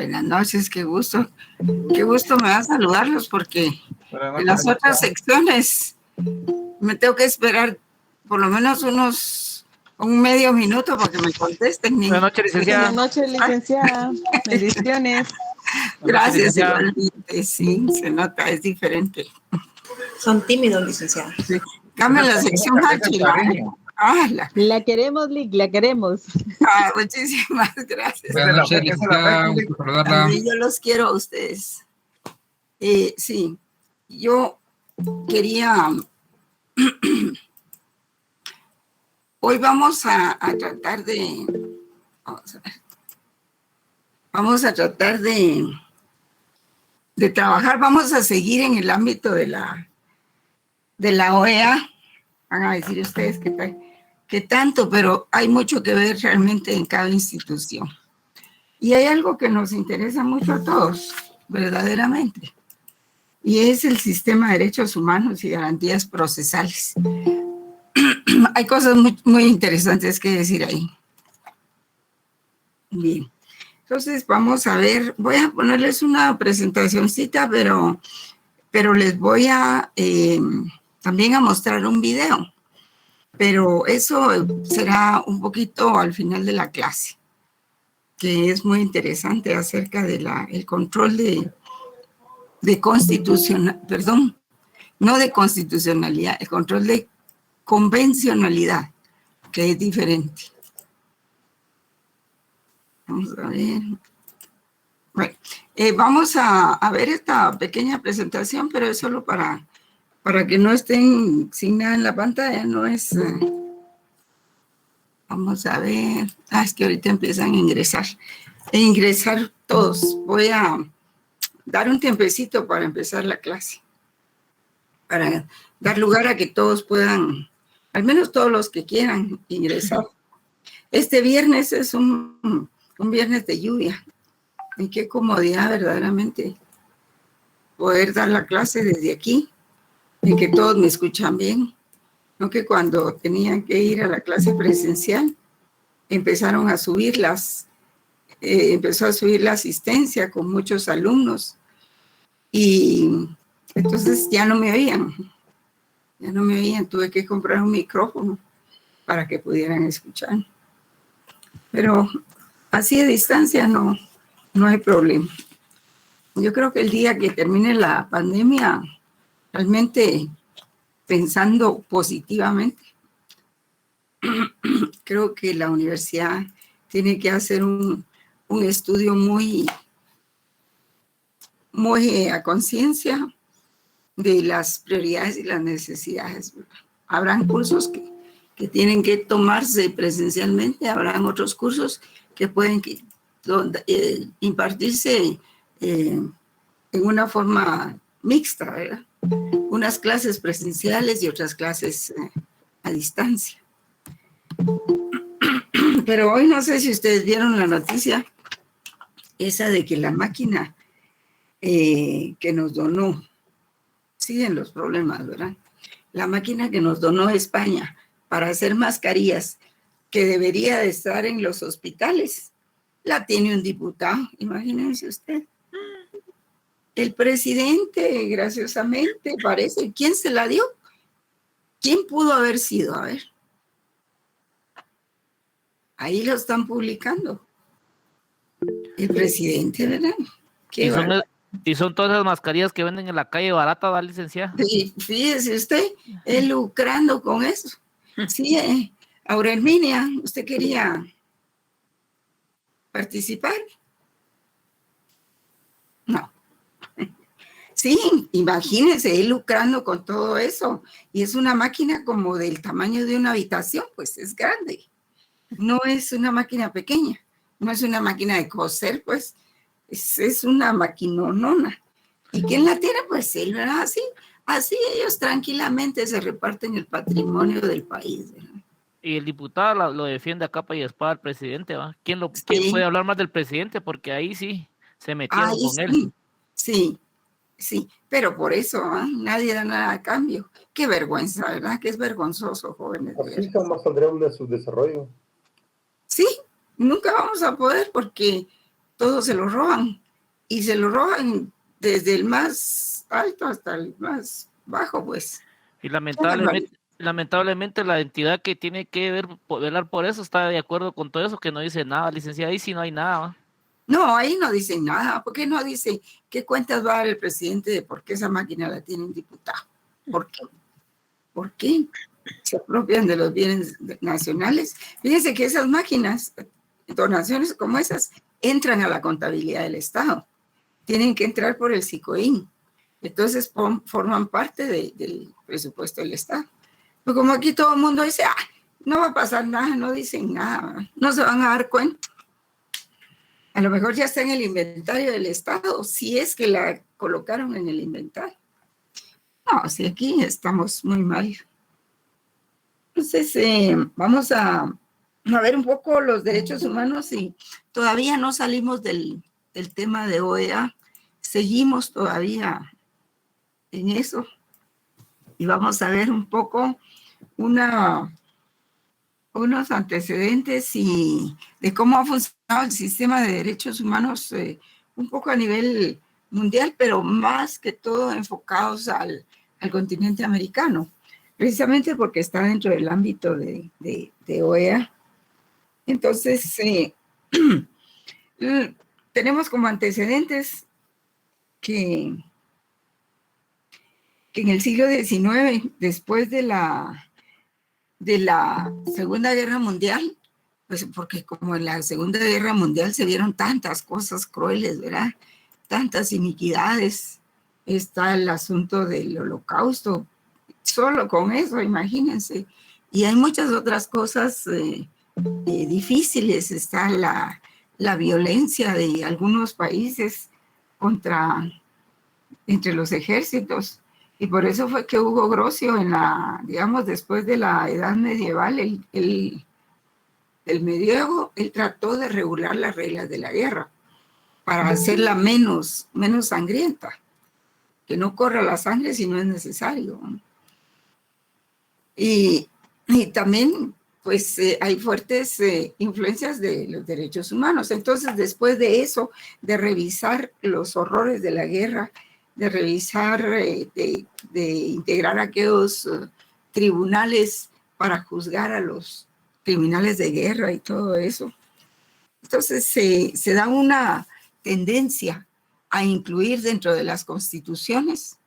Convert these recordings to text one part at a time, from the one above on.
Buenas noches, qué gusto me da saludarlos porque en las otras secciones me tengo que esperar por lo menos un medio minuto para que me contesten. Buenas noches, licenciada. Buenas noches, licenciada. Bendiciones. Gracias, igualmente, sí, se nota, es diferente. Son tímidos, licenciada. Sí. Cambia la sección H. La queremos, Lick, la queremos. Muchísimas gracias. Buenas noches, licenciada. También yo los quiero a ustedes. Sí, yo quería... Hoy vamos a tratar de... Vamos a tratar de trabajar, vamos a seguir en el ámbito de la OEA. Van a decir ustedes qué tanto, pero hay mucho que ver realmente en cada institución. Y hay algo que nos interesa mucho a todos, verdaderamente, y es el sistema de derechos humanos y garantías procesales. Hay cosas muy interesantes que decir ahí. Bien, entonces vamos a ver, voy a ponerles una presentacioncita, pero les voy a también a mostrar un video, pero eso será un poquito al final de la clase, que es muy interesante acerca de el control de constitucionalidad, perdón, no de constitucionalidad, el control de convencionalidad, que es diferente. Vamos a ver. Bueno, vamos a ver esta pequeña presentación, pero es solo para que no estén sin nada en la pantalla, no es... vamos a ver. Es que ahorita empiezan a ingresar todos. Voy a dar un tiempecito para empezar la clase, para dar lugar a que todos puedan, al menos todos los que quieran ingresar. Este viernes es un viernes de lluvia. Y qué comodidad verdaderamente poder dar la clase desde aquí, en que todos me escuchan bien. No que cuando tenían que ir a la clase presencial, empezaron a subir empezó a subir la asistencia con muchos alumnos y entonces ya no me oían, tuve que comprar un micrófono para que pudieran escuchar. Pero así de distancia no hay problema. Yo creo que el día que termine la pandemia, realmente pensando positivamente, creo que la universidad tiene que hacer un estudio muy a conciencia de las prioridades y las necesidades. Habrán cursos que tienen que tomarse presencialmente, habrán otros cursos que pueden impartirse en una forma mixta, ¿verdad? Unas clases presenciales y otras clases a distancia. Pero hoy no sé si ustedes vieron la noticia esa de que la máquina que nos donó, siguen los problemas, ¿verdad? La máquina que nos donó España para hacer mascarillas, que debería de estar en los hospitales, la tiene un diputado, imagínense usted. El presidente, graciosamente, parece. ¿Quién se la dio? ¿Quién pudo haber sido? A ver. Ahí lo están publicando. El presidente, ¿verdad? Y son todas las mascarillas que venden en la calle barata, ¿va, licenciada? Sí, fíjese usted, él lucrando con eso. Sí, Aura Herminia, ¿usted quería participar? No. Sí, imagínense, él lucrando con todo eso. Y es una máquina como del tamaño de una habitación, pues es grande. No es una máquina pequeña, no es una máquina de coser, pues es una maquinonona. ¿Y quién la tiene? Pues él, ¿verdad? Así ellos tranquilamente se reparten el patrimonio del país, ¿verdad? Y el diputado lo defiende a capa y espada al presidente, ¿va? ¿Quién puede hablar más del presidente? Porque ahí sí se metieron con él. Sí, pero por eso nadie da nada a cambio. Qué vergüenza, ¿verdad? Que es vergonzoso, jóvenes. Así jamás saldremos de su desarrollo. Sí, nunca vamos a poder porque todo se lo roban. Y se lo roban desde el más alto hasta el más bajo, pues. Y lamentablemente la entidad que tiene que velar por eso está de acuerdo con todo eso, que no dice nada, licenciada, ahí sí no hay nada, ¿va? No, ahí no dicen nada. ¿Por qué no dicen qué cuentas va a dar el presidente de por qué esa máquina la tiene un diputado? ¿Por qué? ¿Por qué se apropian de los bienes nacionales? Fíjense que esas máquinas, donaciones como esas, entran a la contabilidad del Estado. Tienen que entrar por el SICOIN. Entonces forman parte del presupuesto del Estado. Pero como aquí todo el mundo dice, no va a pasar nada, no dicen nada, no se van a dar cuenta. A lo mejor ya está en el inventario del Estado, si es que la colocaron en el inventario. No, si aquí estamos muy mal. Entonces, vamos a ver un poco los derechos humanos y todavía no salimos del tema de OEA. Seguimos todavía en eso y vamos a ver un poco unos antecedentes y de cómo ha funcionado el sistema de derechos humanos un poco a nivel mundial, pero más que todo enfocados al continente americano, precisamente porque está dentro del ámbito de OEA. Entonces, tenemos como antecedentes que en el siglo XIX, después de la Segunda Guerra Mundial, pues porque como en la Segunda Guerra Mundial se vieron tantas cosas crueles, ¿verdad? Tantas iniquidades. Está el asunto del Holocausto, solo con eso, imagínense. Y hay muchas otras cosas difíciles. Está la violencia de algunos países entre los ejércitos. Y por eso fue que Hugo Grocio, digamos, después de la Edad Medieval, el medievo, él trató de regular las reglas de la guerra para hacerla menos sangrienta, que no corra la sangre si no es necesario. Y también, pues, hay fuertes influencias de los derechos humanos. Entonces, después de eso, de revisar los horrores de la guerra, de revisar, de integrar aquellos tribunales para juzgar a los criminales de guerra y todo eso. Entonces se da una tendencia a incluir dentro de las constituciones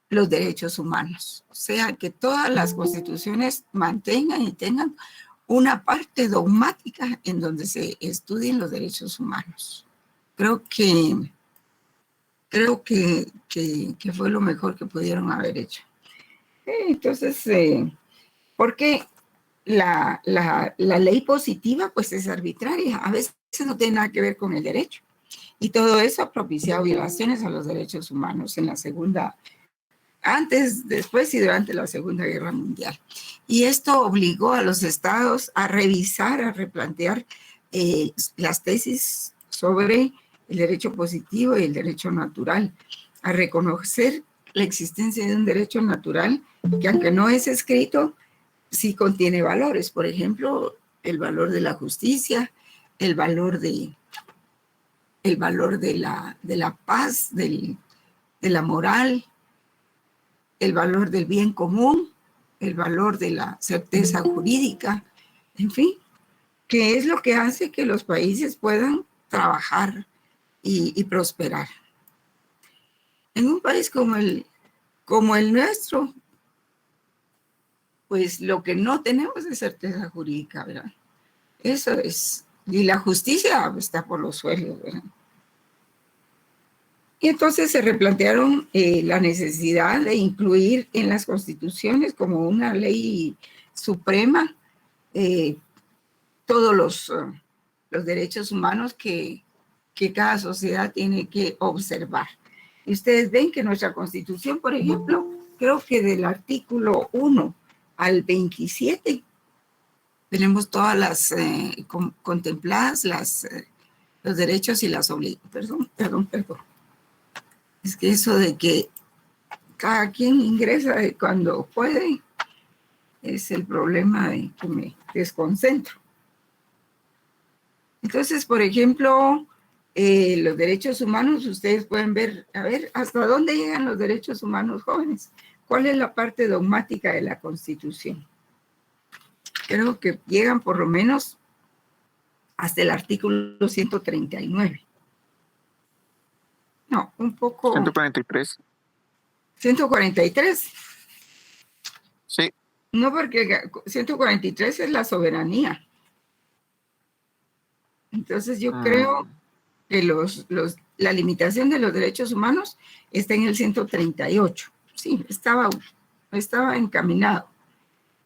los derechos humanos. O sea, que todas las constituciones mantengan y tengan una parte dogmática en donde se estudien los derechos humanos. Creo que fue lo mejor que pudieron haber hecho. Entonces, porque la ley positiva pues es arbitraria, a veces no tiene nada que ver con el derecho. Y todo eso ha propiciado violaciones a los derechos humanos en antes, después y durante la Segunda Guerra Mundial. Y esto obligó a los estados a revisar, a replantear las tesis sobre el derecho positivo y el derecho natural, a reconocer la existencia de un derecho natural que, aunque no es escrito, sí contiene valores. Por ejemplo, el valor de la justicia, el valor de la paz, de la moral, el valor del bien común, el valor de la certeza jurídica, en fin, que es lo que hace que los países puedan trabajar y prosperar. En un país como el nuestro, pues lo que no tenemos es certeza jurídica, ¿verdad? Eso es, y la justicia está por los suelos, ¿verdad? Y entonces se replantearon la necesidad de incluir en las constituciones como una ley suprema todos los derechos humanos que cada sociedad tiene que observar. Y ustedes ven que nuestra Constitución, por ejemplo, creo que del artículo 1 al 27 tenemos todas las contempladas los derechos y las obligaciones. Perdón. Es que eso de que cada quien ingresa cuando puede es el problema de que me desconcentro. Entonces, por ejemplo, Los derechos humanos, ustedes pueden ver, a ver, ¿hasta dónde llegan los derechos humanos, jóvenes? ¿Cuál es la parte dogmática de la Constitución? Creo que llegan por lo menos hasta el artículo 139. No, un poco... 143. 143. Sí. No, porque 143 es la soberanía. Entonces yo creo que la limitación de los derechos humanos está en el 138. Sí, estaba encaminado.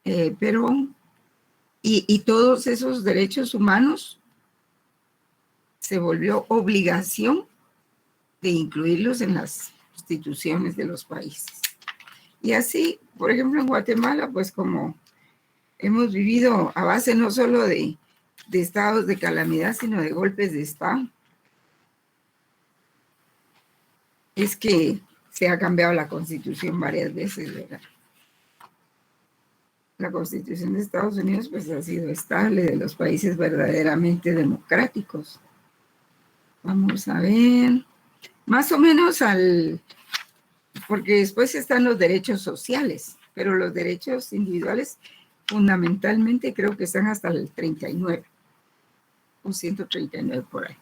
Pero, y todos esos derechos humanos se volvió obligación de incluirlos en las constituciones de los países. Y así, por ejemplo, en Guatemala, pues como hemos vivido a base no solo de estados de calamidad, sino de golpes de Estado, es que se ha cambiado la Constitución varias veces, ¿verdad? La Constitución de Estados Unidos pues ha sido estable, de los países verdaderamente democráticos. Vamos a ver, más o menos porque después están los derechos sociales, pero los derechos individuales fundamentalmente creo que están hasta el 39, o 139 por ahí.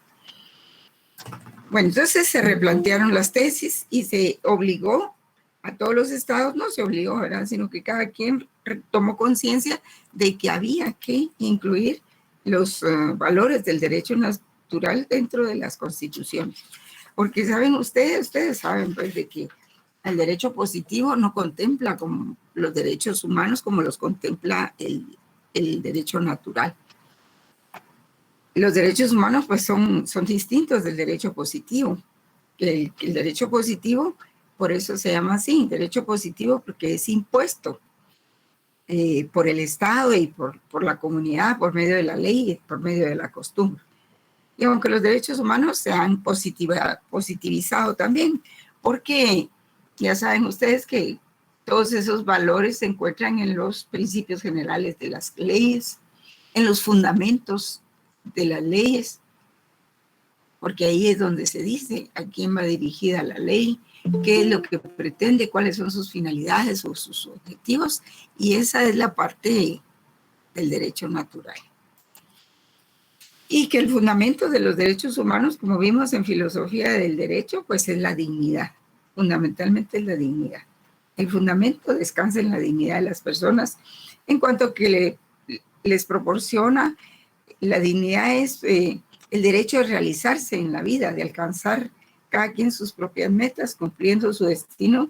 Bueno, entonces se replantearon las tesis y se obligó a todos los estados, no se obligó, ¿verdad? Sino que cada quien tomó conciencia de que había que incluir los valores del derecho natural dentro de las constituciones. Porque saben ustedes saben pues de que el derecho positivo no contempla como los derechos humanos como los contempla el derecho natural. Los derechos humanos pues son distintos del derecho positivo. El derecho positivo, por eso se llama así, derecho positivo, porque es impuesto por el Estado y por la comunidad, por medio de la ley y por medio de la costumbre. Y aunque los derechos humanos se han positivizado también, porque ya saben ustedes que todos esos valores se encuentran en los principios generales de las leyes, en los fundamentos de las leyes, porque ahí es donde se dice a quién va dirigida la ley, qué es lo que pretende, cuáles son sus finalidades o sus objetivos, y esa es la parte del derecho natural. Y que el fundamento de los derechos humanos, como vimos en filosofía del derecho, pues es la dignidad, fundamentalmente es la dignidad. El fundamento descansa en la dignidad de las personas, en cuanto que les proporciona, la dignidad es el derecho a realizarse en la vida, de alcanzar cada quien sus propias metas, cumpliendo su destino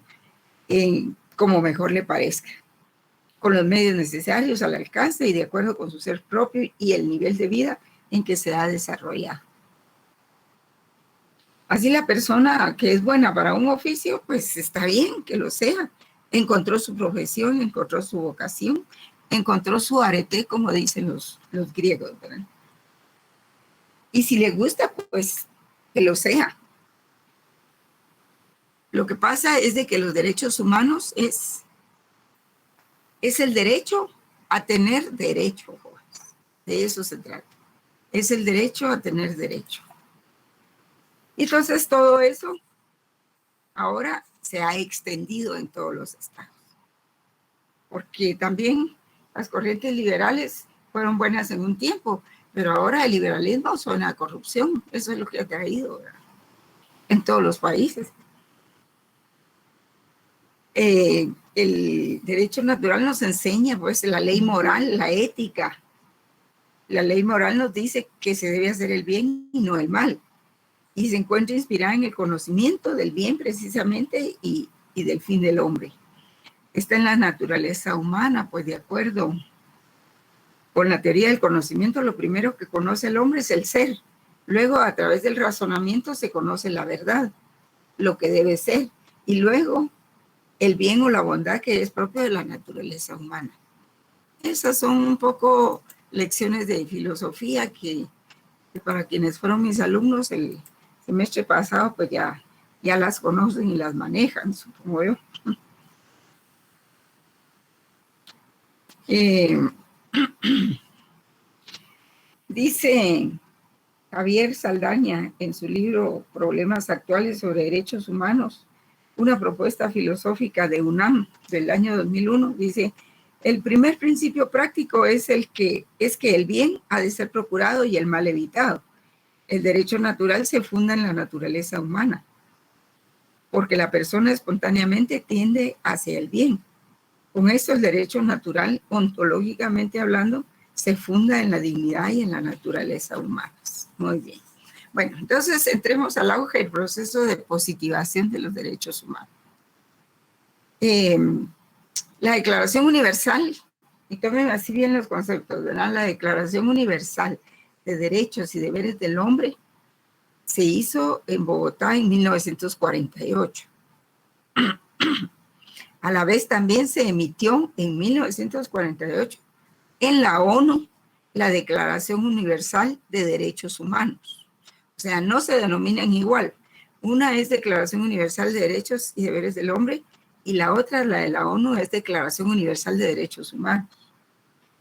como mejor le parezca, con los medios necesarios al alcance y de acuerdo con su ser propio y el nivel de vida en que se ha desarrollado. Así la persona que es buena para un oficio, pues está bien que lo sea. Encontró su profesión, encontró su vocación, encontró su arete, como dicen los griegos, ¿verdad? Y si le gusta, pues que lo sea. Lo que pasa es de que los derechos humanos es el derecho a tener derecho, jóvenes. De eso se trata. Es el derecho a tener derecho. Y entonces todo eso ahora se ha extendido en todos los estados. Porque también las corrientes liberales fueron buenas en un tiempo, pero ahora el liberalismo suena a corrupción. Eso es lo que ha traído, ¿verdad? En todos los países. El derecho natural nos enseña, pues, la ley moral, la ética. La ley moral nos dice que se debe hacer el bien y no el mal. Y se encuentra inspirada en el conocimiento del bien precisamente y del fin del hombre. Está en la naturaleza humana, pues de acuerdo con la teoría del conocimiento, lo primero que conoce el hombre es el ser. Luego, a través del razonamiento, se conoce la verdad, lo que debe ser. Y luego, el bien o la bondad que es propio de la naturaleza humana. Esas son un poco lecciones de filosofía que para quienes fueron mis alumnos el semestre pasado, pues ya las conocen y las manejan, supongo yo. Dice Javier Saldaña, en su libro Problemas actuales sobre derechos humanos, una propuesta filosófica de UNAM del año 2001, dice: el primer principio práctico es que el bien ha de ser procurado y el mal evitado. El derecho natural se funda en la naturaleza humana, porque la persona espontáneamente tiende hacia el bien. Con esto, el derecho natural, ontológicamente hablando, se funda en la dignidad y en la naturaleza humana. Muy bien. Bueno, entonces entremos al auge del proceso de positivación de los derechos humanos. La Declaración Universal, y tomen así bien los conceptos, ¿verdad? La Declaración Universal de Derechos y Deberes del Hombre se hizo en Bogotá en 1948. A la vez también se emitió en 1948 en la ONU la Declaración Universal de Derechos Humanos. O sea, no se denominan igual. Una es Declaración Universal de Derechos y Deberes del Hombre y la otra, la de la ONU, es Declaración Universal de Derechos Humanos.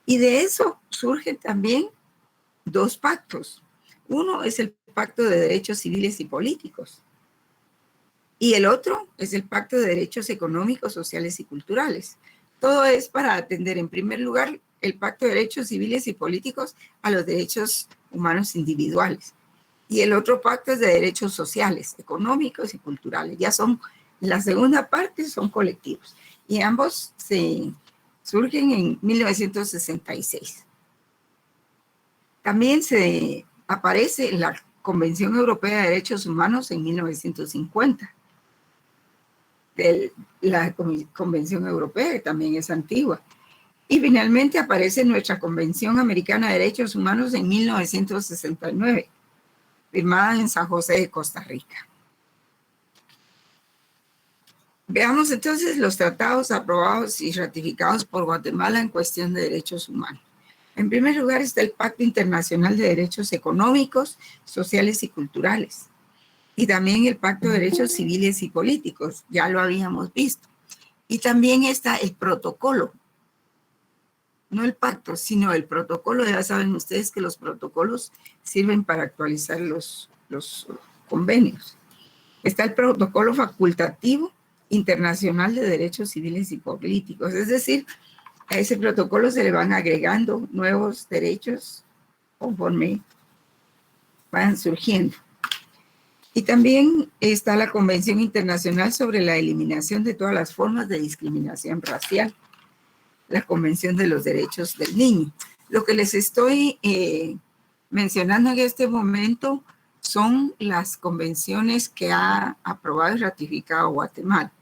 Y de eso surgen también dos pactos. Uno es el Pacto de Derechos Civiles y Políticos. Y el otro es el Pacto de Derechos Económicos, Sociales y Culturales. Todo es para atender, en primer lugar, el Pacto de Derechos Civiles y Políticos a los derechos humanos individuales. Y el otro pacto es de derechos sociales, económicos y culturales. Ya son, la segunda parte son colectivos. Y ambos surgen en 1966. También se aparece en la Convención Europea de Derechos Humanos en 1950. La Convención Europea, que también es antigua. Y finalmente aparece nuestra Convención Americana de Derechos Humanos en 1969, firmada en San José de Costa Rica. Veamos entonces los tratados aprobados y ratificados por Guatemala en cuestión de derechos humanos. En primer lugar está el Pacto Internacional de Derechos Económicos, Sociales y Culturales. Y también el Pacto de Derechos Civiles y Políticos, ya lo habíamos visto. Y también está el protocolo, no el pacto, sino el protocolo. Ya saben ustedes que los protocolos sirven para actualizar los convenios. Está el protocolo facultativo internacional de derechos civiles y políticos, es decir, a ese protocolo se le van agregando nuevos derechos conforme van surgiendo. Y también está la Convención Internacional sobre la Eliminación de todas las formas de discriminación racial, la Convención de los Derechos del Niño. Lo que les estoy mencionando en este momento son las convenciones que ha aprobado y ratificado Guatemala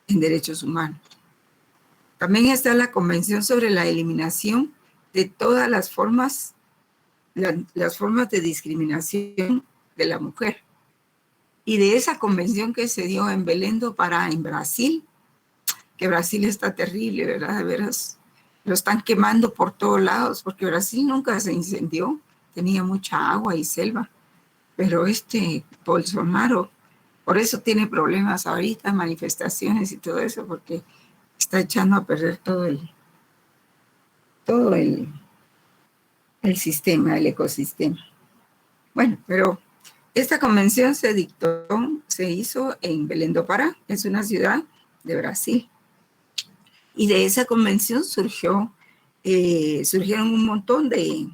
en derechos humanos. También está la Convención sobre la Eliminación de todas las formas de discriminación de la mujer. Y de esa convención que se dio en Belém do Pará, en Brasil, que Brasil está terrible, ¿verdad? De veras, lo están quemando por todos lados, porque Brasil nunca se incendió, tenía mucha agua y selva. Pero Bolsonaro, por eso tiene problemas ahorita, manifestaciones y todo eso, porque está echando a perder todo el sistema, el ecosistema. Bueno, pero esta convención se hizo en Belém do Pará, es una ciudad de Brasil. Y de esa convención surgieron un montón de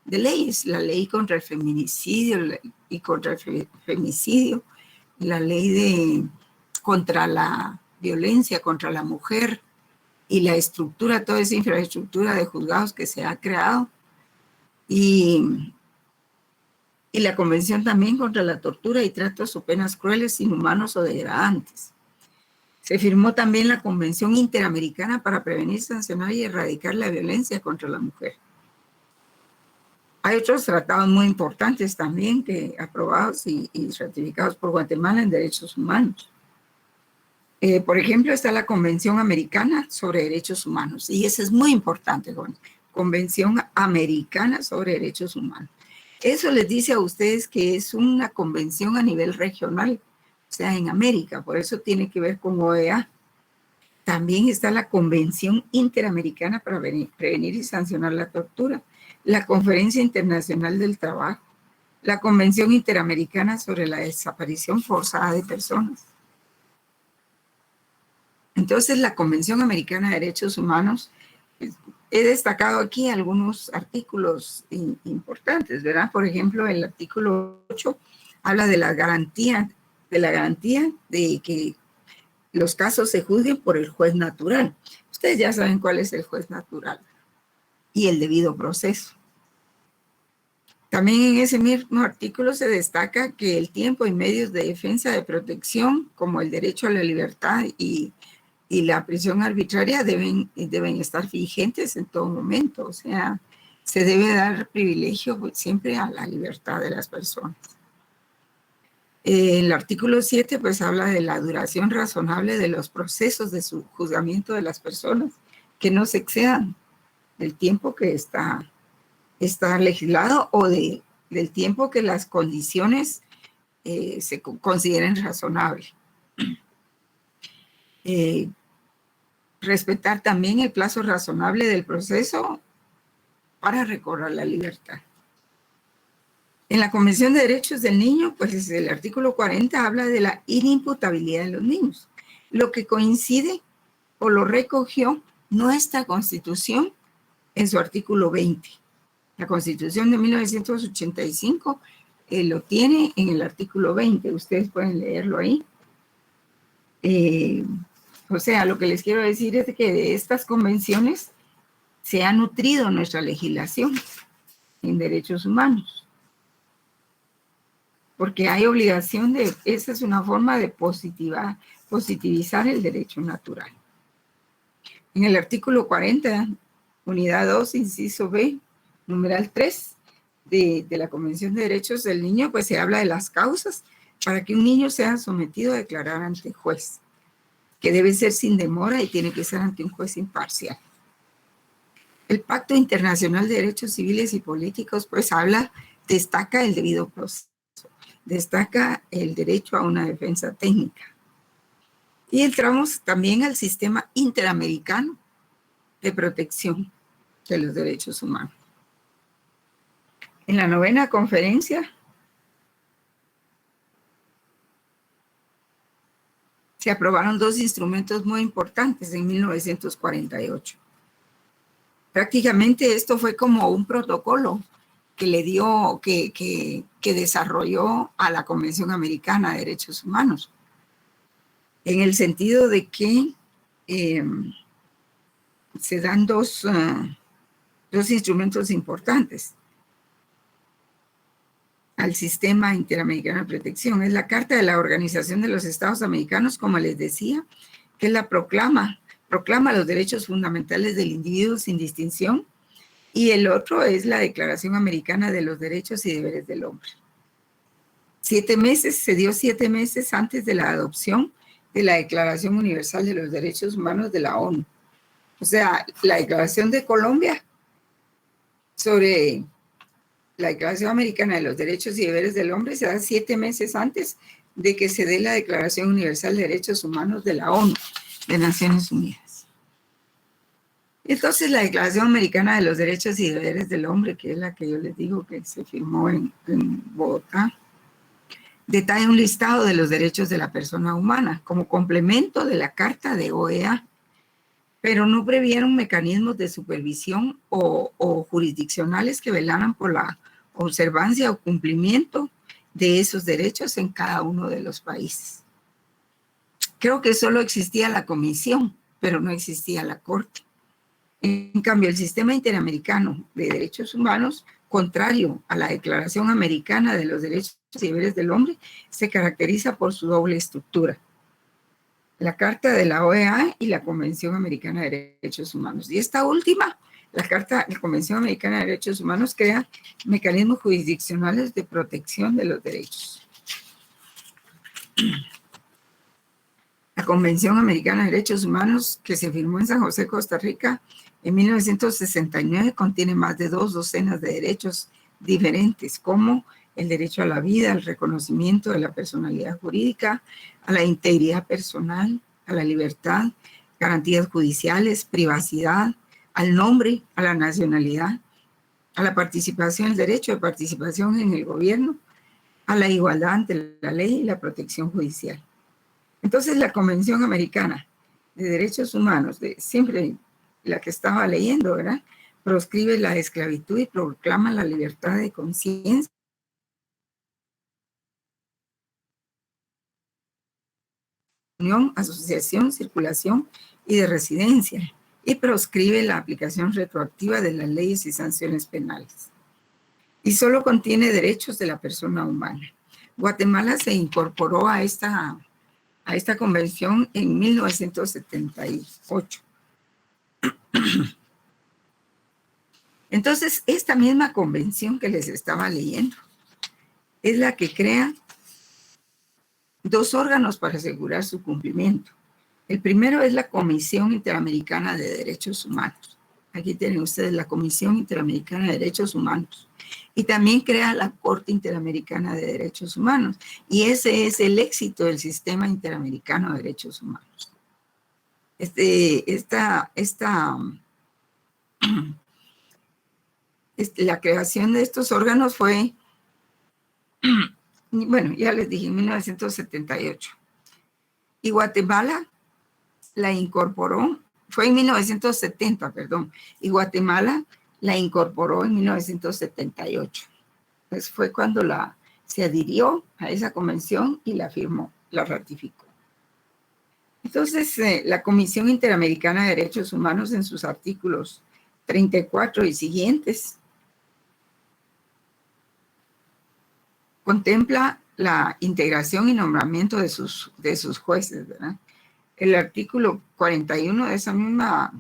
leyes, la ley contra el feminicidio y contra el femicidio, la ley contra la violencia contra la mujer y la estructura, toda esa infraestructura de juzgados que se ha creado. Y la convención también contra la tortura y tratos o penas crueles, inhumanos o degradantes. Se firmó también la Convención Interamericana para prevenir, sancionar y erradicar la violencia contra la mujer. Hay otros tratados muy importantes también que aprobados y ratificados por Guatemala en derechos humanos. Por ejemplo, está la Convención Americana sobre Derechos Humanos, y esa es muy importante, Convención Americana sobre Derechos Humanos. Eso les dice a ustedes que es una convención a nivel regional, o sea, en América, por eso tiene que ver con OEA. También está la Convención Interamericana para prevenir y sancionar la tortura, la Conferencia Internacional del Trabajo, la Convención Interamericana sobre la Desaparición Forzada de Personas. Entonces, la Convención Americana de Derechos Humanos, he destacado aquí algunos artículos importantes, ¿verdad? Por ejemplo, el artículo 8 habla de la garantía de que los casos se juzguen por el juez natural. Ustedes ya saben cuál es el juez natural y el debido proceso. También en ese mismo artículo se destaca que el tiempo y medios de defensa de protección, como el derecho a la libertad y la prisión arbitraria, deben estar vigentes en todo momento. O sea, se debe dar privilegio siempre a la libertad de las personas. El artículo 7 pues habla de la duración razonable de los procesos de su juzgamiento de las personas, que no se excedan del tiempo que está legislado o del tiempo que las condiciones se consideren razonables. Respetar también el plazo razonable del proceso para recobrar la libertad. En la Convención de Derechos del Niño, pues el artículo 40 habla de la inimputabilidad de los niños, lo que coincide o lo recogió nuestra Constitución en su artículo 20. La Constitución de 1985 lo tiene en el artículo 20, ustedes pueden leerlo ahí. O sea, lo que les quiero decir es que de estas convenciones se ha nutrido nuestra legislación en derechos humanos. Porque hay obligación esa es una forma de positivizar el derecho natural. En el artículo 40, unidad 2, inciso B, numeral 3 de la Convención de Derechos del Niño, pues se habla de las causas para que un niño sea sometido a declarar ante juez, que debe ser sin demora y tiene que ser ante un juez imparcial. El Pacto Internacional de Derechos Civiles y Políticos, pues destaca el debido proceso, destaca el derecho a una defensa técnica. Y entramos también al sistema interamericano de protección de los derechos humanos. En la 9ª conferencia se aprobaron 2 instrumentos muy importantes en 1948. Prácticamente esto fue como un protocolo que le dio, que desarrolló a la Convención Americana de Derechos Humanos, en el sentido de que se dan dos instrumentos importantes al sistema interamericano de protección. Es la Carta de la Organización de los Estados Americanos, como les decía, que es la proclama los derechos fundamentales del individuo sin distinción, y el otro es la Declaración Americana de los Derechos y Deberes del Hombre. Se dio 7 meses antes de la adopción de la Declaración Universal de los Derechos Humanos de la ONU. O sea, la Declaración de Colombia sobre la Declaración Americana de los Derechos y Deberes del Hombre se da 7 meses antes de que se dé la Declaración Universal de Derechos Humanos de la ONU, de Naciones Unidas. Entonces, la Declaración Americana de los Derechos y Deberes del Hombre, que es la que yo les digo que se firmó en Bogotá, detalla un listado de los derechos de la persona humana como complemento de la Carta de OEA, pero no previeron mecanismos de supervisión o jurisdiccionales que velaran por la observancia o cumplimiento de esos derechos en cada uno de los países. Creo que solo existía la Comisión, pero no existía la Corte. En cambio, el sistema interamericano de derechos humanos, contrario a la Declaración Americana de los Derechos y Deberes del Hombre, se caracteriza por su doble estructura: la Carta de la OEA y la Convención Americana de Derechos Humanos. Y esta última, la Convención Americana de Derechos Humanos, crea mecanismos jurisdiccionales de protección de los derechos. La Convención Americana de Derechos Humanos, que se firmó en San José, Costa Rica, en 1969, contiene más de 2 docenas de derechos diferentes, como el derecho a la vida, al reconocimiento de la personalidad jurídica, a la integridad personal, a la libertad, garantías judiciales, privacidad, al nombre, a la nacionalidad, a la participación, el derecho de participación en el gobierno, a la igualdad ante la ley y la protección judicial. Entonces, la Convención Americana de Derechos Humanos, siempre la que estaba leyendo, ¿verdad?, proscribe la esclavitud y proclama la libertad de conciencia, unión, asociación, circulación y de residencia, y proscribe la aplicación retroactiva de las leyes y sanciones penales. Y solo contiene derechos de la persona humana. Guatemala se incorporó a esta convención en 1978. Entonces, esta misma convención que les estaba leyendo es la que crea dos órganos para asegurar su cumplimiento. El primero es la Comisión Interamericana de Derechos Humanos. Aquí tienen ustedes la Comisión Interamericana de Derechos Humanos. Y también crea la Corte Interamericana de Derechos Humanos. Y ese es el éxito del sistema interamericano de derechos humanos. La creación de estos órganos fue, bueno, ya les dije, en 1978. Y Guatemala la incorporó, fue en 1970, perdón, y Guatemala la incorporó en 1978. Pues fue cuando se adhirió a esa convención y la firmó, la ratificó. Entonces, la Comisión Interamericana de Derechos Humanos en sus artículos 34 y siguientes contempla la integración y nombramiento de sus jueces, ¿verdad? El artículo 41 de esa misma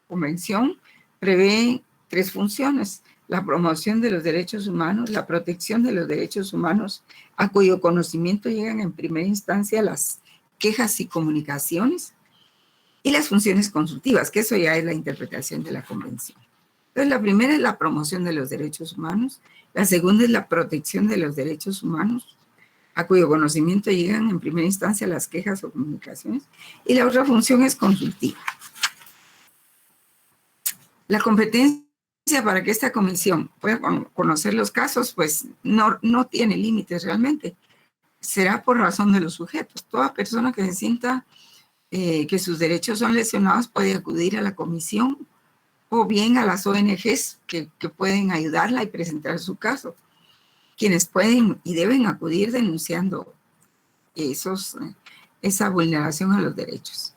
convención prevé 3 funciones: la promoción de los derechos humanos, la protección de los derechos humanos, a cuyo conocimiento llegan en primera instancia las quejas y comunicaciones, y las funciones consultivas, que eso ya es la interpretación de la convención. Entonces, la primera es la promoción de los derechos humanos, la segunda es la protección de los derechos humanos, a cuyo conocimiento llegan en primera instancia las quejas o comunicaciones, y la otra función es consultiva. La competencia para que esta comisión pueda conocer los casos, pues no tiene límites realmente. Será por razón de los sujetos. Toda persona que se sienta que sus derechos son lesionados puede acudir a la comisión o bien a las ONGs que pueden ayudarla y presentar su caso, quienes pueden y deben acudir denunciando esa vulneración a los derechos.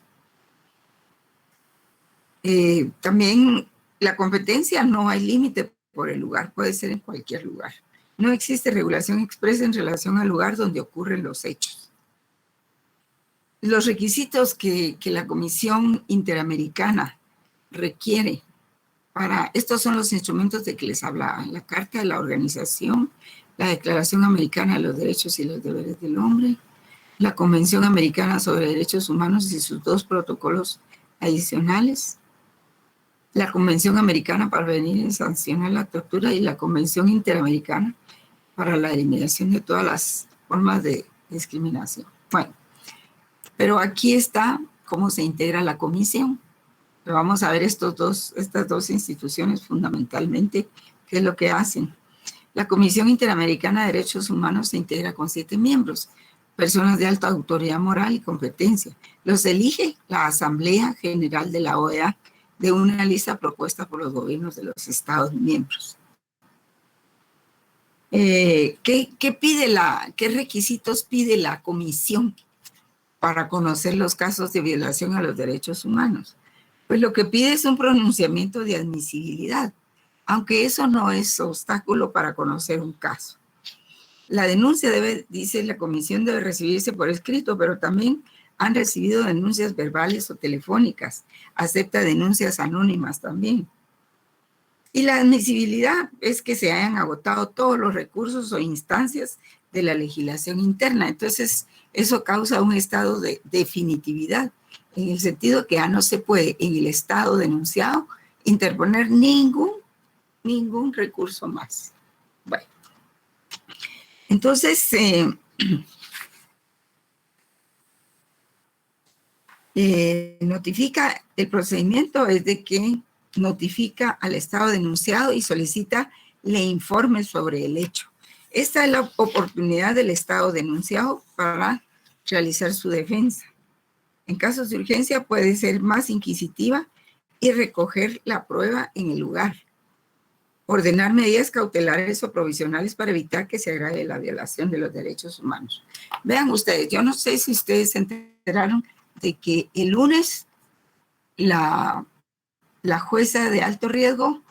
También la competencia no hay límite por el lugar, puede ser en cualquier lugar. No existe regulación expresa en relación al lugar donde ocurren los hechos. Los requisitos que la Comisión Interamericana requiere estos son los instrumentos de que les hablaba: la Carta de la Organización, la Declaración Americana de los Derechos y los Deberes del Hombre, la Convención Americana sobre Derechos Humanos y sus 2 protocolos adicionales, la Convención Americana para prevenir y sancionar la tortura y la Convención Interamericana para la eliminación de todas las formas de discriminación. Bueno, pero aquí está cómo se integra la comisión. Pero vamos a ver estas dos instituciones fundamentalmente, qué es lo que hacen. La Comisión Interamericana de Derechos Humanos se integra con 7 miembros, personas de alta autoridad moral y competencia. Los elige la Asamblea General de la OEA de una lista propuesta por los gobiernos de los Estados miembros. ¿Qué requisitos pide la comisión para conocer los casos de violación a los derechos humanos? Pues lo que pide es un pronunciamiento de admisibilidad, aunque eso no es obstáculo para conocer un caso. La denuncia dice la comisión, debe recibirse por escrito, pero también han recibido denuncias verbales o telefónicas. Acepta denuncias anónimas también. Y la admisibilidad es que se hayan agotado todos los recursos o instancias de la legislación interna. Entonces, eso causa un estado de definitividad, en el sentido que ya no se puede en el estado denunciado interponer ningún recurso más. Bueno, entonces notifica el procedimiento es de que notifica al Estado denunciado y solicita le informe sobre el hecho. Esta es la oportunidad del Estado denunciado para realizar su defensa. En casos de urgencia puede ser más inquisitiva y recoger la prueba en el lugar. Ordenar medidas cautelares o provisionales para evitar que se agrave la violación de los derechos humanos. Vean ustedes, yo no sé si ustedes se enteraron de que el lunes la jueza de alto riesgo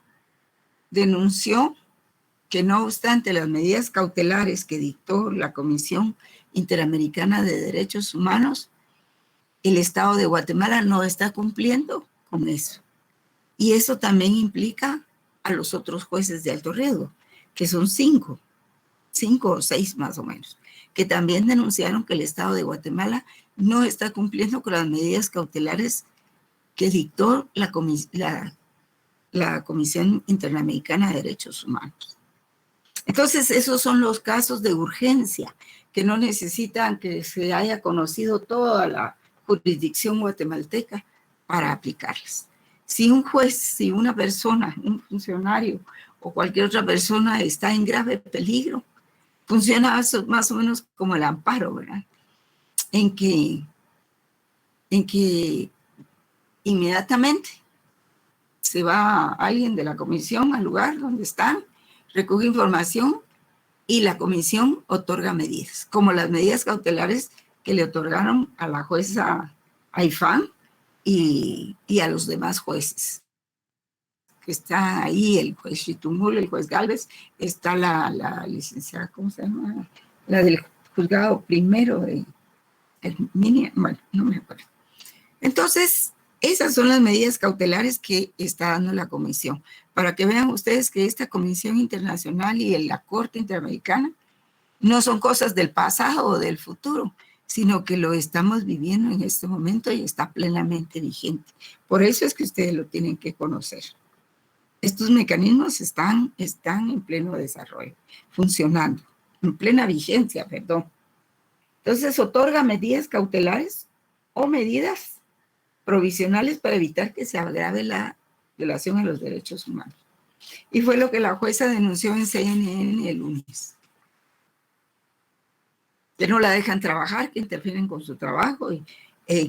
denunció que no obstante las medidas cautelares que dictó la Comisión Interamericana de Derechos Humanos, el Estado de Guatemala no está cumpliendo con eso. Y eso también implica a los otros jueces de alto riesgo, que son 5 o 6 más o menos, que también denunciaron que el Estado de Guatemala no está cumpliendo con las medidas cautelares que dictó la Comisión Interamericana de Derechos Humanos. Entonces, esos son los casos de urgencia, que no necesitan que se haya conocido toda la jurisdicción guatemalteca para aplicarlas. Si un juez, si una persona, un funcionario o cualquier otra persona está en grave peligro, funciona más o menos como el amparo, ¿verdad? En que inmediatamente se va alguien de la comisión al lugar donde están, recoge información y la comisión otorga medidas, como las medidas cautelares que le otorgaron a la jueza Aifán y a los demás jueces. Que está ahí el juez Chitumul, el juez Gálvez, está la licenciada, ¿cómo se llama? La del juzgado primero de bueno, no me acuerdo. Entonces, esas son las medidas cautelares que está dando la comisión, para que vean ustedes que esta Comisión Internacional y la Corte Interamericana no son cosas del pasado o del futuro, sino que lo estamos viviendo en este momento y está plenamente vigente. Por eso es que ustedes lo tienen que conocer. Estos mecanismos están en pleno desarrollo, funcionando, en plena vigencia, perdón. Entonces, otorga medidas cautelares o medidas provisionales para evitar que se agrave la violación a los derechos humanos. Y fue lo que la jueza denunció en CNN el lunes. Que no la dejan trabajar, que interfieren con su trabajo y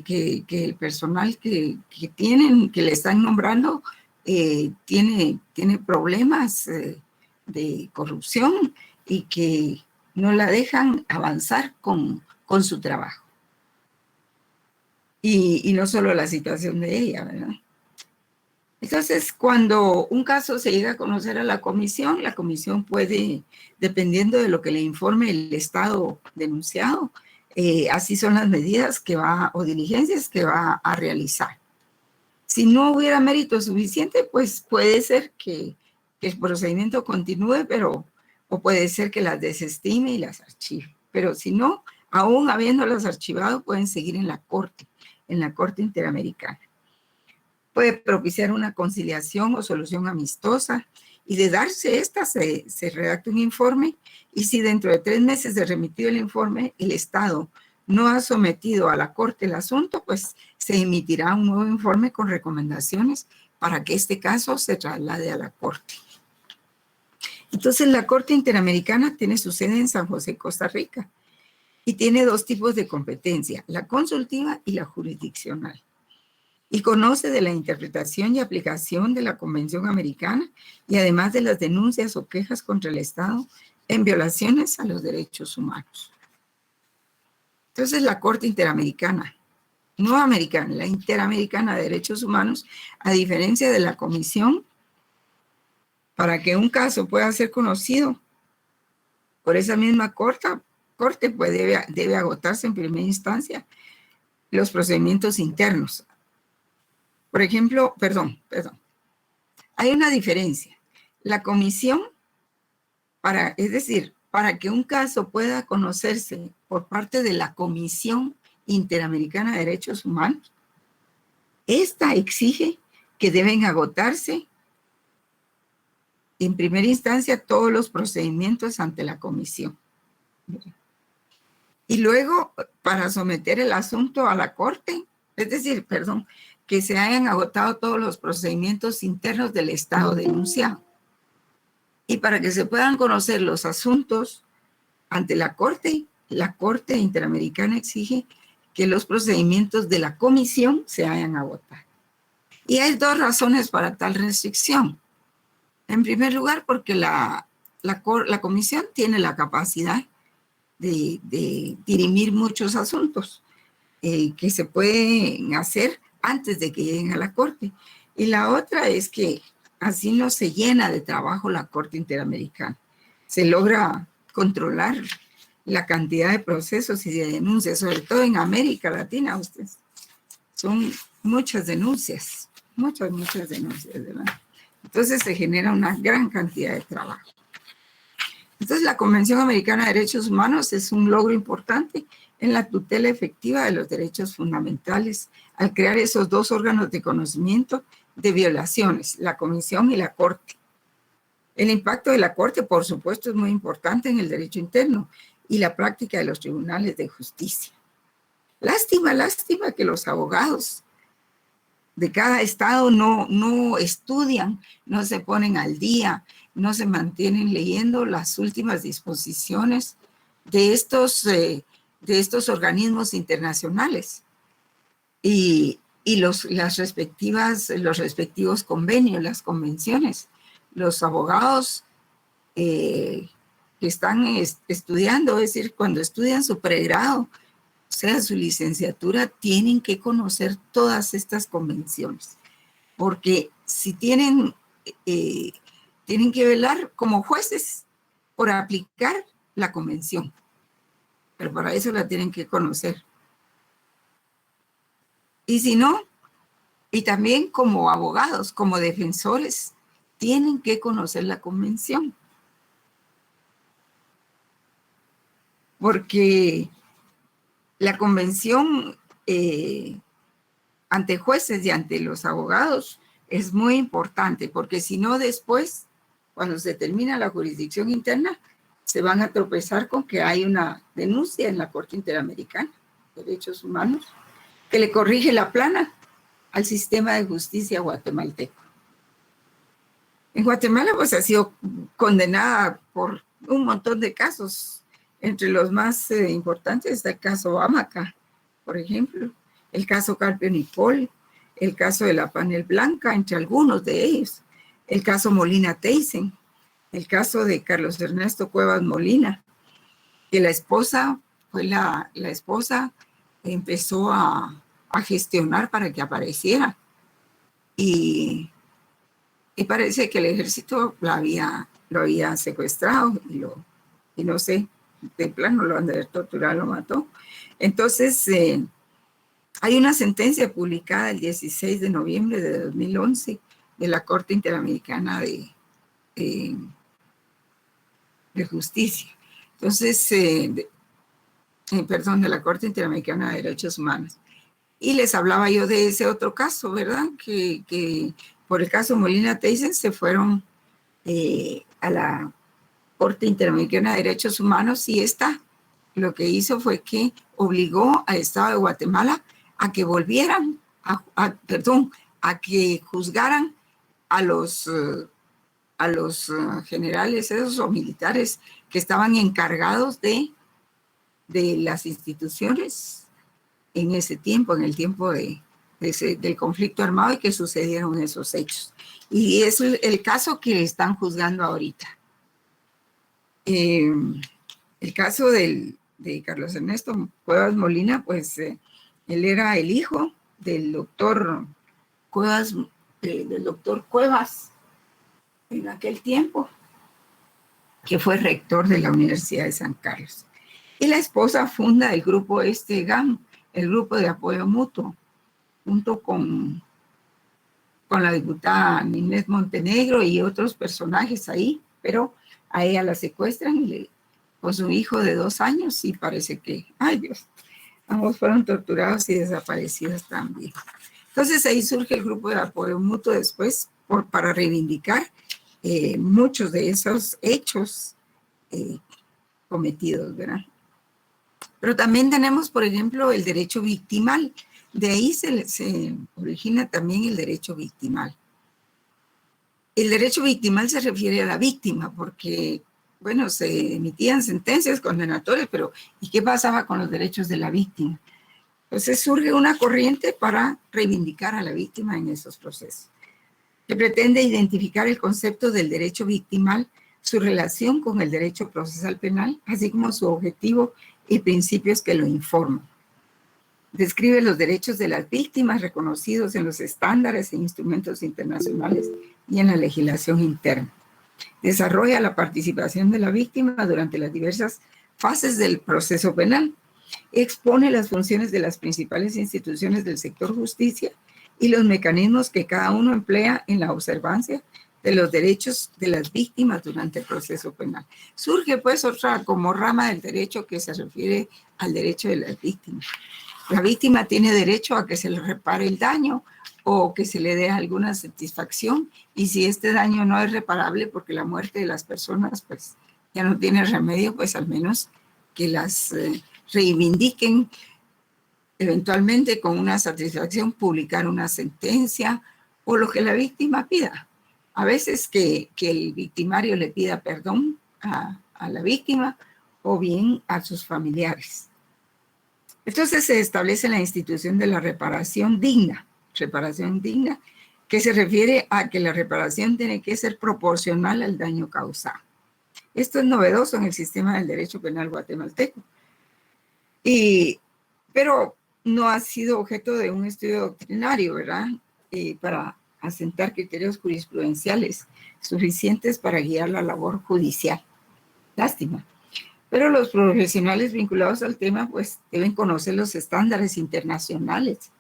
que el personal que tienen, que le están nombrando, tiene problemas de corrupción y que no la dejan avanzar con su trabajo. Y no solo la situación de ella, ¿verdad? Entonces, cuando un caso se llega a conocer a la comisión puede, dependiendo de lo que le informe el Estado denunciado, así son las medidas que va, o diligencias que va a realizar. Si no hubiera mérito suficiente, pues puede ser que el procedimiento continúe, o puede ser que las desestime y las archive. Pero si no, aún habiéndolas archivado, pueden seguir en la Corte Interamericana. Puede propiciar una conciliación o solución amistosa, y de darse esta se redacta un informe, y si dentro de 3 meses de remitido el informe el Estado no ha sometido a la Corte el asunto, pues se emitirá un nuevo informe con recomendaciones para que este caso se traslade a la Corte. Entonces, la Corte Interamericana tiene su sede en San José, Costa Rica, y tiene 2 tipos de competencia, la consultiva y la jurisdiccional. Y conoce de la interpretación y aplicación de la Convención Americana y además de las denuncias o quejas contra el Estado en violaciones a los derechos humanos. Entonces, la Corte Interamericana, no americana, la Interamericana de Derechos Humanos, a diferencia de la Comisión, para que un caso pueda ser conocido por esa misma corte, pues debe agotarse en primera instancia los procedimientos internos. Por ejemplo, perdón, hay una diferencia. La comisión, es decir, para que un caso pueda conocerse por parte de la Comisión Interamericana de Derechos Humanos, esta exige que deben agotarse en primera instancia todos los procedimientos ante la comisión. Y luego, para someter el asunto a la Corte, es decir, que se hayan agotado todos los procedimientos internos del Estado denunciado. Y para que se puedan conocer los asuntos ante la Corte Interamericana exige que los procedimientos de la comisión se hayan agotado. Y hay 2 razones para tal restricción. En primer lugar, porque la comisión tiene la capacidad de dirimir muchos asuntos que se pueden hacer antes de que lleguen a la Corte. Y la otra es que así no se llena de trabajo la Corte Interamericana. Se logra controlar la cantidad de procesos y de denuncias, sobre todo en América Latina, ustedes. Son muchas denuncias, muchas denuncias, ¿verdad? Entonces se genera una gran cantidad de trabajo. Entonces la Convención Americana de Derechos Humanos es un logro importante en la tutela efectiva de los derechos fundamentales al crear esos 2 órganos de conocimiento de violaciones, la Comisión y la Corte. El impacto de la Corte, por supuesto, es muy importante en el derecho interno y la práctica de los tribunales de justicia. Lástima que los abogados de cada estado no estudian, no se ponen al día, no se mantienen leyendo las últimas disposiciones de estos organismos internacionales y los respectivos convenios, las convenciones. Los abogados que están estudiando, es decir, cuando estudian su pregrado, o sea, su licenciatura, tienen que conocer todas estas convenciones, porque si tienen que velar como jueces por aplicar la convención, pero para eso la tienen que conocer. Y si no, y también como abogados, como defensores, tienen que conocer la convención. Porque la convención ante jueces y ante los abogados es muy importante, porque si no después, cuando se termina la jurisdicción interna, se van a tropezar con que hay una denuncia en la Corte Interamericana de Derechos Humanos que le corrige la plana al sistema de justicia guatemalteco. En Guatemala pues ha sido condenada por un montón de casos. Entre los más importantes está el caso Hamaca, por ejemplo, el caso Carpio Nicol, el caso de la Panel Blanca, entre algunos de ellos, el caso Molina Teyssen, el caso de Carlos Ernesto Cuevas Molina, que la esposa empezó a gestionar para que apareciera. Y parece que el ejército lo había secuestrado y no sé, de plano lo han de haber torturado, lo mató. Entonces, hay una sentencia publicada el 16 de noviembre de 2011 de la Corte Interamericana de Justicia. Entonces, de la Corte Interamericana de Derechos Humanos. Y les hablaba yo de ese otro caso, ¿verdad? Que por el caso Molina Teyssen se fueron a la Corte Interamericana de Derechos Humanos y esta lo que hizo fue que obligó al Estado de Guatemala a que volvieran, a que juzgaran a los generales esos o militares que estaban encargados de las instituciones en ese tiempo, en el tiempo del conflicto armado y que sucedieron esos hechos. Y es el caso que están juzgando ahorita. El caso de Carlos Ernesto Cuevas Molina, pues él era el hijo del doctor Cuevas, en aquel tiempo, que fue rector de la Universidad de San Carlos. Y la esposa funda el grupo GAM, el grupo de apoyo mutuo, junto con la diputada Ninés Montenegro y otros personajes ahí, pero a ella la secuestran con su hijo de 2 años y parece que, ay Dios, ambos fueron torturados y desaparecidos también. Entonces ahí surge el grupo de apoyo mutuo después para reivindicar muchos de esos hechos cometidos, ¿verdad? Pero también tenemos, por ejemplo, el derecho victimal. De ahí se origina también el derecho victimal. El derecho victimal se refiere a la víctima porque, bueno, se emitían sentencias condenatorias, pero ¿y qué pasaba con los derechos de la víctima? Entonces surge una corriente para reivindicar a la víctima en esos procesos, que pretende identificar el concepto del derecho victimal, su relación con el derecho procesal penal, así como su objetivo y principios que lo informan. Describe los derechos de las víctimas reconocidos en los estándares e instrumentos internacionales y en la legislación interna. Desarrolla la participación de la víctima durante las diversas fases del proceso penal. Expone las funciones de las principales instituciones del sector justicia y los mecanismos que cada uno emplea en la observancia de los derechos de las víctimas durante el proceso penal. Surge pues otra como rama del derecho que se refiere al derecho de las víctimas. La víctima tiene derecho a que se le repare el daño o que se le dé alguna satisfacción, y si este daño no es reparable porque la muerte de las personas pues ya no tiene remedio, pues al menos que las reivindiquen eventualmente con una satisfacción, publicar una sentencia o lo que la víctima pida. A veces que el victimario le pida perdón a la víctima o bien a sus familiares. Entonces se establece la institución de la reparación digna, que se refiere a que la reparación tiene que ser proporcional al daño causado. Esto es novedoso en el sistema del derecho penal guatemalteco, pero no ha sido objeto de un estudio doctrinario, ¿verdad? Para asentar criterios jurisprudenciales suficientes para guiar la labor judicial. Lástima. Pero los profesionales vinculados al tema pues deben conocer los estándares internacionales.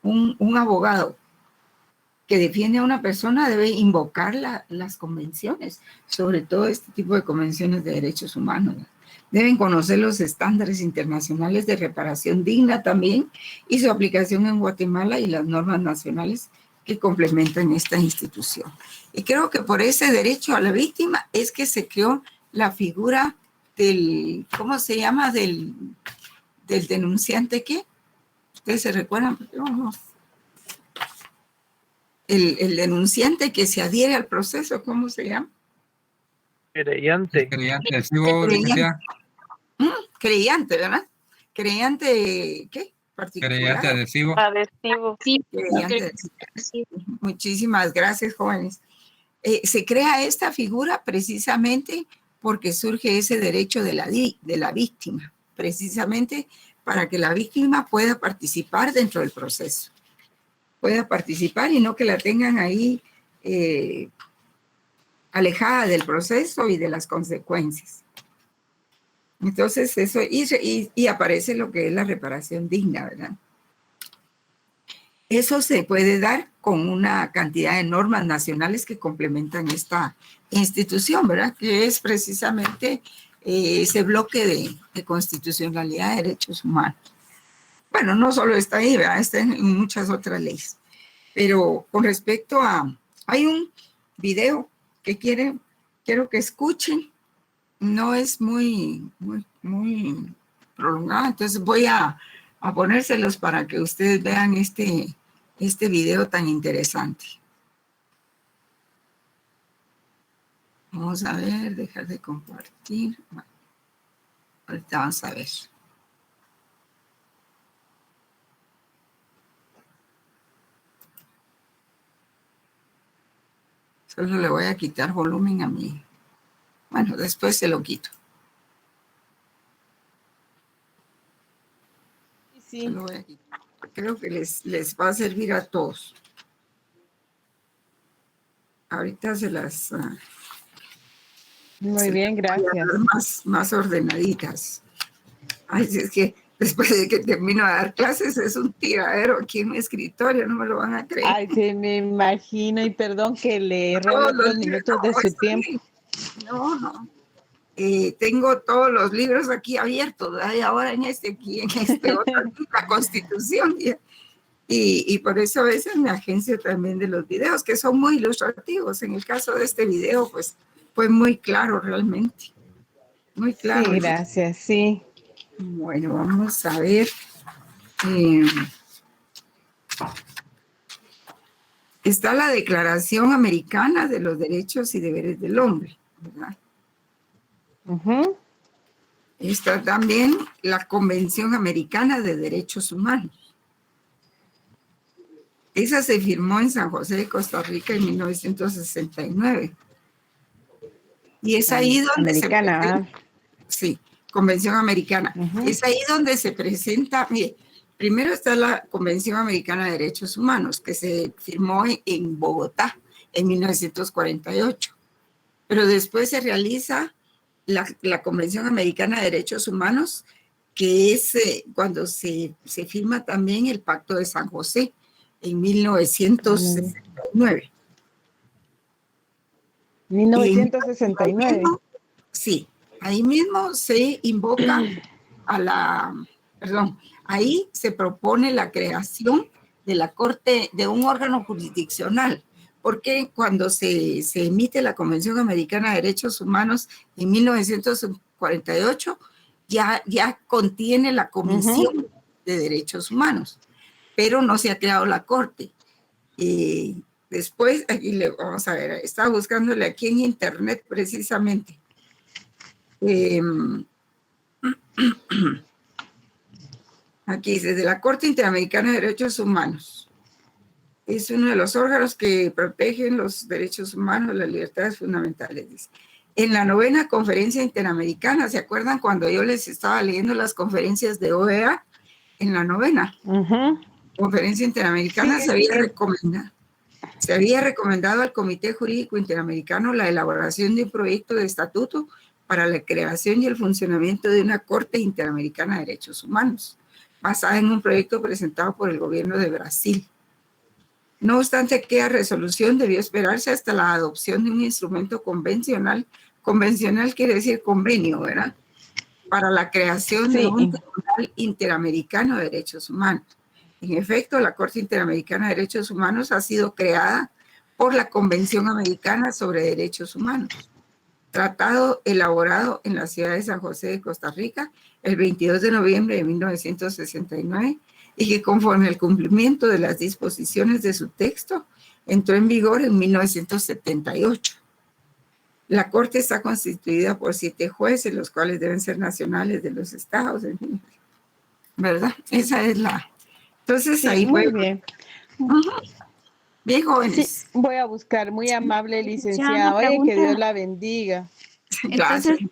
Un abogado que defiende a una persona debe invocar las convenciones, sobre todo este tipo de convenciones de derechos humanos. Deben conocer los estándares internacionales de reparación digna también y su aplicación en Guatemala y las normas nacionales que complementan esta institución. Y creo que por ese derecho a la víctima es que se creó la figura del, ¿cómo se llama? Del denunciante, ¿qué? ¿Ustedes se recuerdan? No. El denunciante que se adhiere al proceso, ¿cómo se llama? Creyente. Creyente, sigo, licenciada. Creyente, ¿verdad? Creyente, ¿qué? Particular. Creyente adhesivo. Adhesivo. Sí. Creyente. Muchísimas gracias, jóvenes. Se crea esta figura precisamente porque surge ese derecho de la víctima, precisamente para que la víctima pueda participar dentro del proceso. Pueda participar y no que la tengan ahí alejada del proceso y de las consecuencias. Entonces eso, y aparece lo que es la reparación digna, ¿verdad? Eso se puede dar con una cantidad de normas nacionales que complementan esta institución, ¿verdad? Que es precisamente ese bloque de constitucionalidad de derechos humanos. Bueno, no solo está ahí, ¿verdad? Está en muchas otras leyes. Pero con respecto a... Hay un video que quiero que escuchen. No es muy prolongado, entonces voy a ponérselos para que ustedes vean este video tan interesante. Vamos a ver, dejar de compartir. Bueno, ahorita vamos a ver. Solo le voy a quitar volumen a mí. Bueno, después se lo quito. Sí. Se lo voy a quitar. Creo que les va a servir a todos. Ahorita se las... Muy bien, gracias. Más ordenaditas. Ay, es que después de que termino de dar clases es un tiradero aquí en mi escritorio, no me lo van a creer. Ay, sí, me imagino, y perdón que le robe los minutos de su tiempo. No. Tengo todos los libros aquí abiertos, ¿verdad? Y ahora en este otro, la Constitución. Y por eso a veces me agencio también de los videos, que son muy ilustrativos. En el caso de este video, pues fue muy claro realmente. Muy claro. Sí, gracias, sí. Bueno, vamos a ver. Está la Declaración Americana de los Derechos y Deberes del Hombre, ¿verdad? Ujú. Está también la Convención Americana de Derechos Humanos. Esa se firmó en San José de Costa Rica en 1969. Y es ahí donde Americana, se presenta, sí, Convención Americana. Ujú. Es ahí donde se presenta, mire, primero está la Convención Americana de Derechos Humanos, que se firmó en Bogotá en 1948. Pero después se realiza la Convención Americana de Derechos Humanos, que es cuando se firma también el Pacto de San José en 1969. Y en 1969. sí, ahí mismo se invoca perdón, ahí se propone la creación de la Corte, de un órgano jurisdiccional, porque cuando se emite la Convención Americana de Derechos Humanos en 1948, ya contiene la Comisión de Derechos Humanos, pero no se ha creado la Corte. Después, aquí le vamos a ver, estaba buscándole aquí en internet precisamente. Aquí dice, de la Corte Interamericana de Derechos Humanos. Es uno de los órganos que protegen los derechos humanos, las libertades fundamentales. Dice. En la 9ª Conferencia Interamericana, ¿se acuerdan cuando yo les estaba leyendo las conferencias de OEA? En la 9ª Conferencia Interamericana Sí, se había recomendado al Comité Jurídico Interamericano la elaboración de un proyecto de estatuto para la creación y el funcionamiento de una Corte Interamericana de Derechos Humanos, basada en un proyecto presentado por el gobierno de Brasil. No obstante, aquella resolución debió esperarse hasta la adopción de un instrumento convencional. Convencional quiere decir convenio, ¿verdad? Para la creación de un Tribunal Interamericano de Derechos Humanos. En efecto, la Corte Interamericana de Derechos Humanos ha sido creada por la Convención Americana sobre Derechos Humanos, tratado elaborado en la ciudad de San José de Costa Rica el 22 de noviembre de 1969 y que conforme al cumplimiento de las disposiciones de su texto entró en vigor en 1978. La Corte está constituida por 7 jueces, los cuales deben ser nacionales de los estados, ¿verdad? Esa es la... Entonces sí, ahí muy bien. Bien jóvenes. Sí, voy a buscar, muy amable Licenciada, licenciada. una Oye, que pregunta. Dios la bendiga. Gracias. Entonces,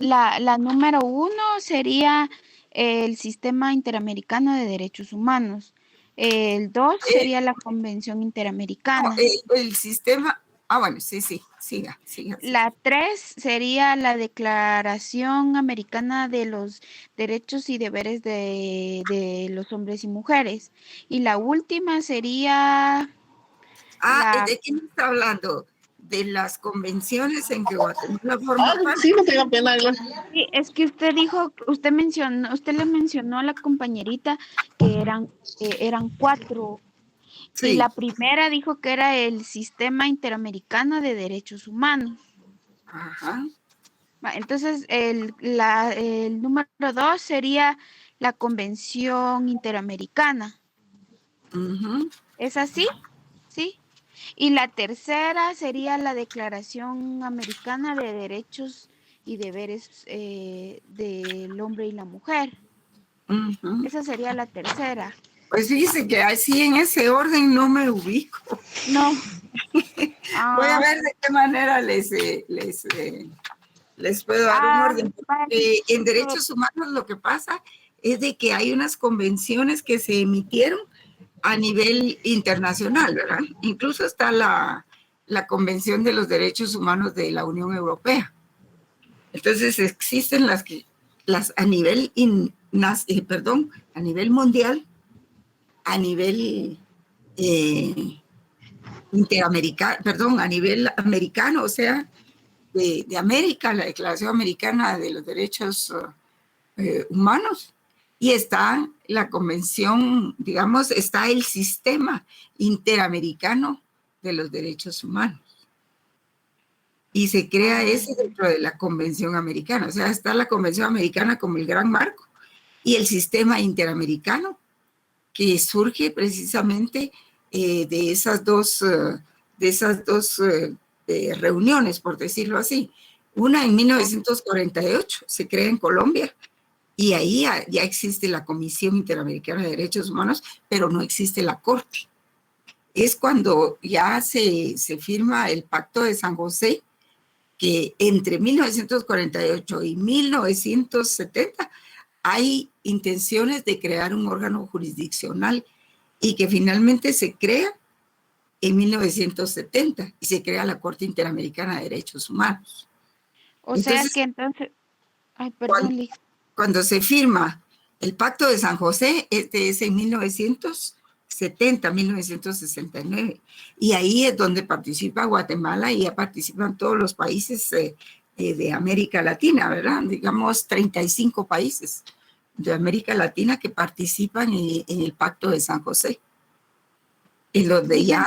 la número 1 sería el Sistema Interamericano de Derechos Humanos. El 2 sería la Convención Interamericana. El sistema... bueno, sí, siga. La 3 sería la Declaración Americana de los Derechos y Deberes de los Hombres y Mujeres. Y la última sería... ¿de qué me está hablando? De las convenciones en que Guatemala forma parte. Sí, no tenga pena. Sí, es que usted dijo, usted le mencionó a la compañerita que eran 4. Sí. Y la primera dijo que era el Sistema Interamericano de Derechos Humanos. Ajá. Entonces, el número 2 sería la Convención Interamericana. ¿Es así? Sí. Y la tercera sería la Declaración Americana de Derechos y Deberes del Hombre y la Mujer. Esa sería la tercera. Pues fíjese que así en ese orden no me ubico. No. Voy a ver de qué manera les puedo dar un orden. En derechos humanos lo que pasa es de que hay unas convenciones que se emitieron a nivel internacional, ¿verdad? Incluso está la Convención de los Derechos Humanos de la Unión Europea. Entonces existen las a nivel a nivel mundial, a nivel interamericano, a nivel americano, o sea, de América, la Declaración Americana de los Derechos Humanos, y está la convención, digamos, está el sistema interamericano de los derechos humanos. Y se crea ese dentro de la Convención Americana. O sea, está la Convención Americana como el gran marco y el sistema interamericano que surge precisamente de esas dos reuniones, por decirlo así. Una en 1948 se crea en Colombia y ahí ya existe la Comisión Interamericana de Derechos Humanos, pero no existe la Corte. Es cuando ya se firma el Pacto de San José, que entre 1948 y 1970 hay intenciones de crear un órgano jurisdiccional y que finalmente se crea en 1970 y se crea la Corte Interamericana de Derechos Humanos. O sea que entonces... Ay, perdón, Liz. Cuando se firma el Pacto de San José, este es en 1970, 1969, y ahí es donde participa Guatemala y ya participan todos los países de América Latina, ¿verdad? Digamos 35 países de América Latina que participan en el Pacto de San José, en donde ya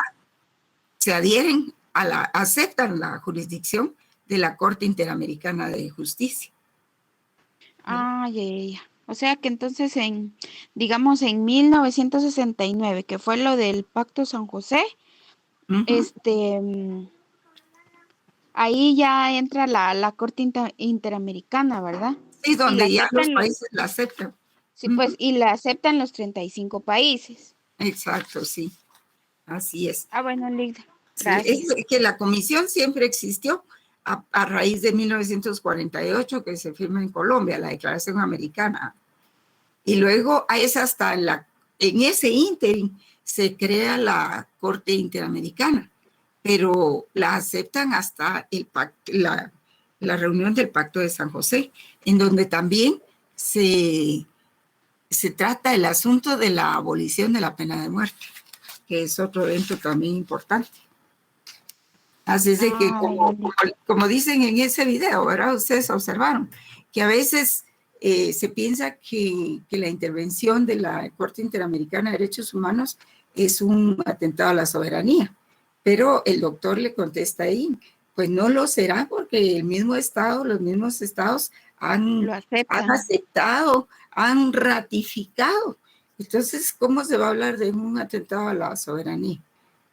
se adhieren aceptan la jurisdicción de la Corte Interamericana de Justicia. Ah, ya. O sea que entonces digamos en 1969, que fue lo del Pacto San José, ahí ya entra la Corte Interamericana, ¿verdad? Sí, donde ya los países la aceptan. Sí, pues, y la aceptan los 35 países. Exacto, sí. Así es. Ah, bueno, Ligda. Gracias. Sí, es que la comisión siempre existió a raíz de 1948 que se firma en Colombia, la Declaración Americana. Y luego es hasta en ese ínterin se crea la Corte Interamericana, pero la aceptan hasta la reunión del Pacto de San José, en donde también se trata el asunto de la abolición de la pena de muerte, que es otro evento también importante. Así es de que, como dicen en ese video, ¿verdad? Ustedes observaron que a veces se piensa que la intervención de la Corte Interamericana de Derechos Humanos es un atentado a la soberanía, pero el doctor le contesta ahí, pues no lo será porque los mismos estados han aceptado, han ratificado. Entonces, ¿cómo se va a hablar de un atentado a la soberanía?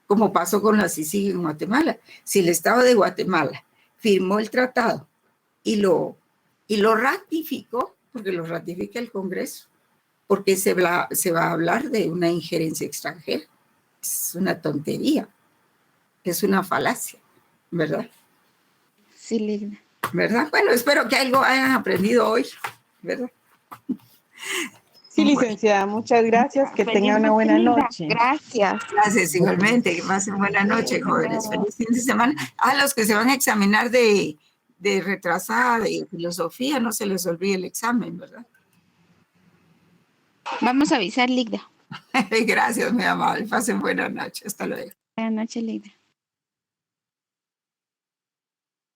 Como pasó con la CICIG en Guatemala. Si el Estado de Guatemala firmó el tratado y lo ratificó, porque lo ratifica el Congreso, porque se va a hablar de una injerencia extranjera. Es una tontería, es una falacia, ¿verdad? Sí, Ligda. ¿Verdad? Bueno, espero que algo hayan aprendido hoy, ¿verdad? Sí, licenciada, muchas gracias. Que tenga una buena noche. Gracias. Gracias, igualmente. Que pasen buena noche, jóvenes. Feliz fin de semana. A los que se van a examinar de retrasada, de filosofía, no se les olvide el examen, ¿verdad? Vamos a avisar, Ligda. Gracias, muy amable. Pasen buena noche. Hasta luego. Buenas noches, Ligda.